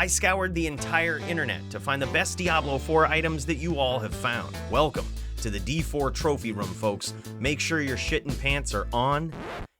I scoured the entire internet to find the best Diablo 4 items that you all have found. Welcome to the D4 Trophy Room, folks. Make sure your shit and pants are on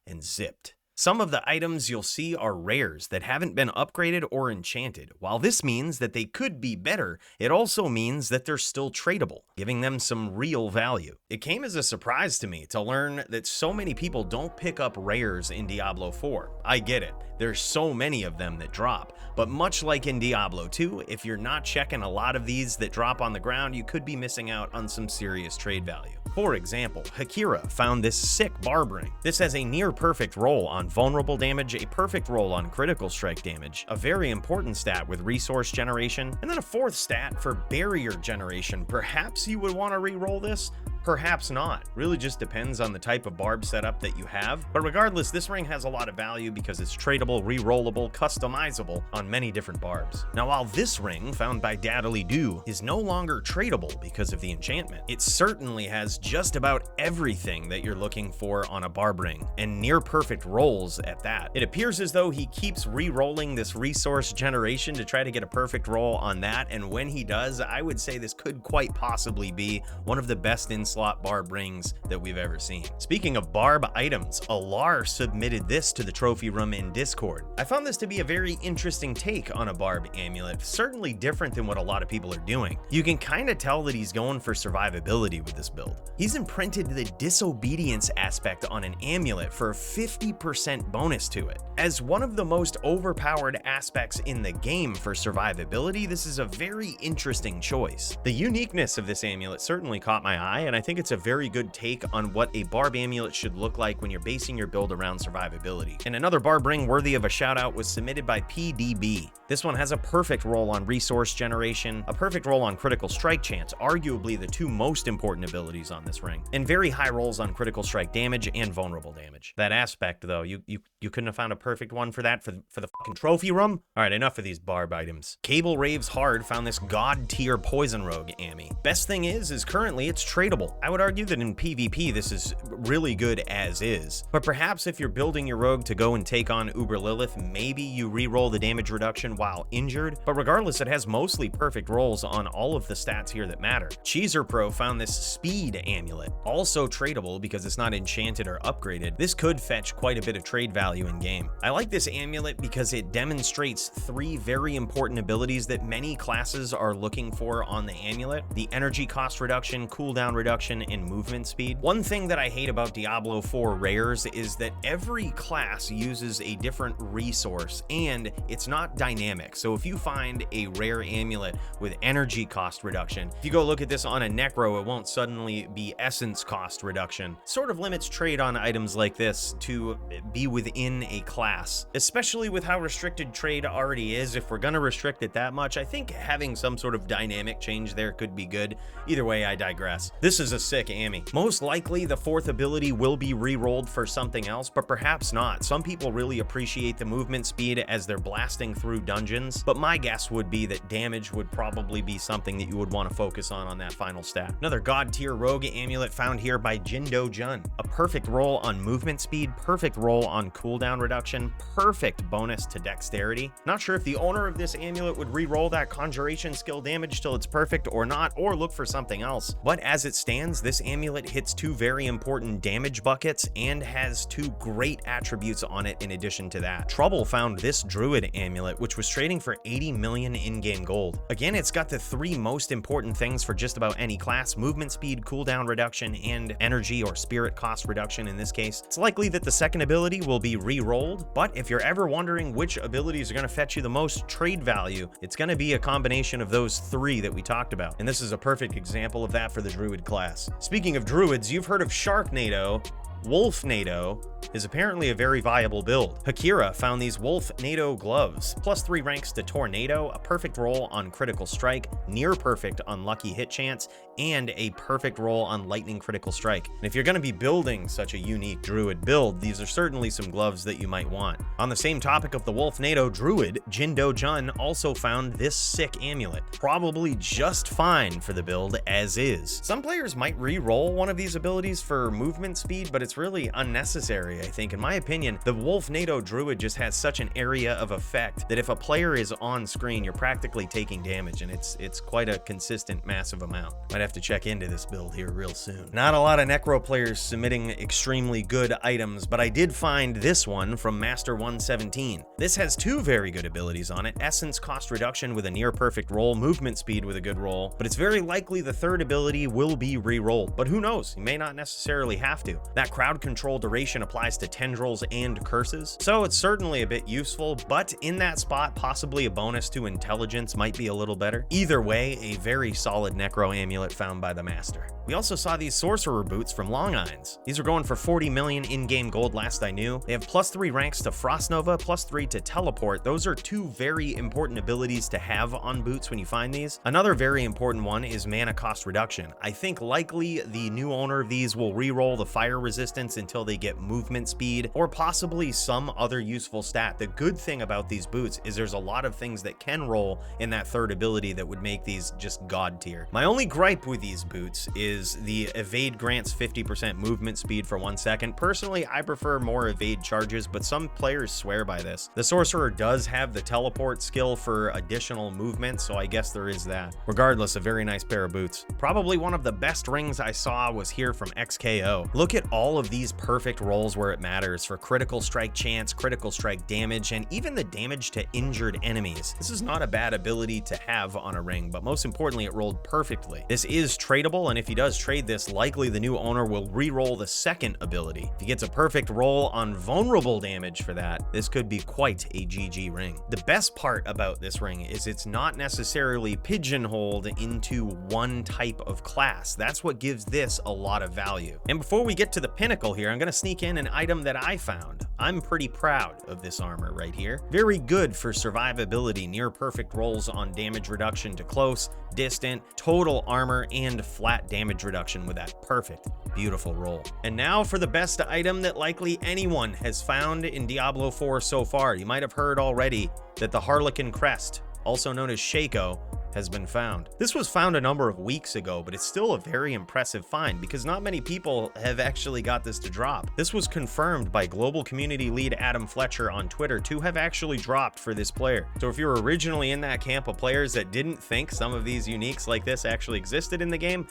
and zipped. Some of the items you'll see are rares that haven't been upgraded or enchanted. While this means that they could be better, it also means that they're still tradable, giving them some real value. It came as a surprise to me to learn that so many people don't pick up rares in Diablo 4. I get it, there's so many of them that drop, but much like in Diablo 2, if you're not checking a lot of these that drop on the ground, you could be missing out on some serious trade value. For example, Hakira found this sick barb ring. This has a near perfect roll on vulnerable damage, a perfect roll on critical strike damage, a very important stat with resource generation, and then a fourth stat for barrier generation. Perhaps you would want to re-roll this? Perhaps not. Really just depends on the type of barb setup that you have. But regardless, this ring has a lot of value because it's tradable, re-rollable, customizable on many different barbs. Now, while this ring, found by Daddly Doo, is no longer tradable because of the enchantment, it certainly has just about everything that you're looking for on a barb ring, and near perfect rolls at that. It appears as though he keeps re-rolling this resource generation to try to get a perfect roll on that, and when he does, I would say this could quite possibly be one of the best in-slot barb rings that we've ever seen. Speaking of barb items, Alar submitted this to the trophy room in Discord. I found this to be a very interesting take on a barb amulet, certainly different than what a lot of people are doing. You can kind of tell that he's going for survivability with this build. He's imprinted the disobedience aspect on an amulet for a 50% bonus to it. As one of the most overpowered aspects in the game for survivability, this is a very interesting choice. The uniqueness of this amulet certainly caught my eye, and I think it's a very good take on what a barb amulet should look like when you're basing your build around survivability. And another barb ring worthy of a shout out was submitted by PDB. This one has a perfect roll on resource generation, a perfect roll on critical strike chance, arguably the two most important abilities on this ring, and very high rolls on critical strike damage and vulnerable damage. That aspect though, you couldn't have found a perfect one for that for the fucking trophy room? Alright, enough of these barb items. Cable Raves Hard found this god tier poison rogue Ami. Best thing is currently it's tradable. I would argue that in PvP this is really good as is, but perhaps if you're building your rogue to go and take on Uber Lilith, maybe you re-roll the damage reduction while injured, but regardless it has mostly perfect rolls on all of the stats here that matter. Cheeser Pro found this speed amulet, also tradable because it's not enchanted or upgraded. This could fetch quite a bit of trade value in game. I like this amulet because it demonstrates three very important abilities that many classes are looking for on the amulet: the energy cost reduction, cooldown reduction, and movement speed. One thing that I hate about Diablo 4 rares is that every class uses a different resource and it's not dynamic. So if you find a rare amulet with energy cost reduction, if you go look at this on a necro, it won't suddenly be essence cost reduction. Sort of limits trade on items like this to be within a class, especially with how restricted trade already is. If we're gonna restrict it that much, I think having some sort of dynamic change there could be good. Either way, I digress. This is a sick Ami. Most likely the fourth ability will be re-rolled for something else, but perhaps not. Some people really appreciate the movement speed as they're blasting through dungeons, but my guess would be that damage would probably be something that you would want to focus on that final stat. Another god tier rogue amulet found here by Jindo Jun. A perfect roll on movement speed, perfect roll on cooldown reduction, perfect bonus to dexterity. Not sure if the owner of this amulet would re-roll that conjuration skill damage till it's perfect or not, or look for something else. But as it stands, this amulet hits two very important damage buckets and has two great attributes on it in addition to that. Trouble found this druid amulet, which was trading for 80 million in-game gold. Again, it's got the three most important things for just about any class: movement speed, cooldown reduction, and energy or spirit cost reduction in this case. It's likely that the second ability will be re-rolled, but if you're ever wondering which abilities are going to fetch you the most trade value, it's going to be a combination of those three that we talked about, and this is a perfect example of that for the druid class. Speaking of druids, you've heard of Sharknado. Wolfnado is apparently a very viable build. Hakira found these Wolfnado gloves, +3 ranks to Tornado, a perfect roll on critical strike, near perfect on lucky hit chance, and a perfect roll on lightning critical strike. And if you're going to be building such a unique druid build, these are certainly some gloves that you might want. On the same topic of the Wolfnado druid, Jindo Jun also found this sick amulet, probably just fine for the build as is. Some players might re-roll one of these abilities for movement speed, but it's it's really unnecessary, I think. In my opinion, the Wolf NATO Druid just has such an area of effect that if a player is on screen, you're practically taking damage, and it's quite a consistent, massive amount. Might have to check into this build here real soon. Not a lot of Necro players submitting extremely good items, but I did find this one from Master 117. This has two very good abilities on it: Essence cost reduction with a near perfect roll, movement speed with a good roll, but it's very likely the third ability will be re-rolled, but who knows, you may not necessarily have to. That crowd control duration applies to tendrils and curses, so it's certainly a bit useful, but in that spot, possibly a bonus to intelligence might be a little better. Either way, a very solid Necro amulet found by the Master. We also saw these Sorcerer boots from Longines. These are going for 40 million in-game gold last I knew. They have +3 ranks to Frost Nova, +3 to Teleport. Those are two very important abilities to have on boots when you find these. Another very important one is mana cost reduction. I think likely the new owner of these will re-roll the fire resistance until they get movement speed, or possibly some other useful stat. The good thing about these boots is there's a lot of things that can roll in that third ability that would make these just god tier. My only gripe with these boots is the evade grants 50% movement speed for 1 second. Personally, I prefer more evade charges, but some players swear by this. The Sorcerer does have the teleport skill for additional movement, so I guess there is that. Regardless, a very nice pair of boots. Probably one of the best rings I saw was here from XKO. Look at all of these perfect rolls where it matters for critical strike chance, critical strike damage, and even the damage to injured enemies. This is not a bad ability to have on a ring, but most importantly, it rolled perfectly. This is tradable, and if he does trade this, likely the new owner will re-roll the second ability. If he gets a perfect roll on vulnerable damage for that, this could be quite a GG ring. The best part about this ring is it's not necessarily pigeonholed into one type of class. That's what gives this a lot of value. And before we get to the pinnacle here, I'm going to sneak in an item that I found. I'm pretty proud of this armor right here. Very good for survivability, near perfect rolls on damage reduction to close, distant, total armor, and flat damage reduction with that perfect, beautiful roll. And now for the best item that likely anyone has found in Diablo 4 so far. You might have heard already that the Harlequin Crest, also known as Shaco, has been found. This was found a number of weeks ago, but it's still a very impressive find because not many people have actually got this to drop. This was confirmed by global community lead Adam Fletcher on Twitter to have actually dropped for this player. So if you're originally in that camp of players that didn't think some of these uniques like this actually existed in the game,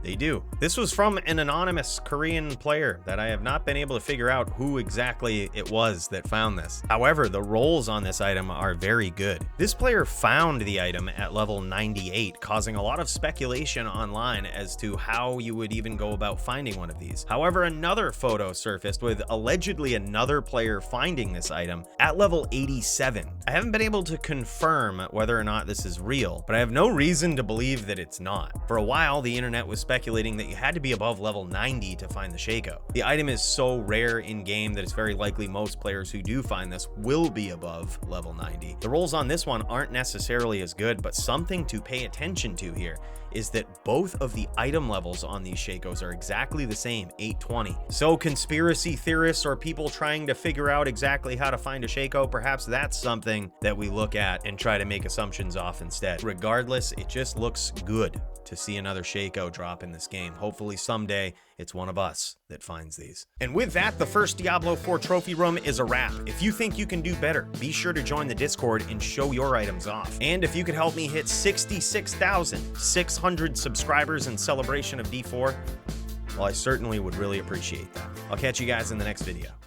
they do. This was from an anonymous Korean player that I have not been able to figure out who exactly it was that found this. However, the rolls on this item are very good. This player found the item at level 98, causing a lot of speculation online as to how you would even go about finding one of these. However, another photo surfaced with allegedly another player finding this item at level 87. I haven't been able to confirm whether or not this is real, but I have no reason to believe that it's not. For a while, the internet was speculating that you had to be above level 90 to find the Shaco. The item is so rare in game that it's very likely most players who do find this will be above level 90. The rolls on this one aren't necessarily as good, but something to pay attention to here is that both of the item levels on these Shacos are exactly the same, 820. So conspiracy theorists or people trying to figure out exactly how to find a Shaco, perhaps that's something that we look at and try to make assumptions off instead. Regardless, it just looks good to see another Shaco drop in this game. Hopefully someday it's one of us that finds these. And with that, the first Diablo 4 trophy room is a wrap. If you think you can do better, be sure to join the Discord and show your items off. And if you could help me hit 66,600 subscribers in celebration of D4, well, I certainly would really appreciate that. I'll catch you guys in the next video.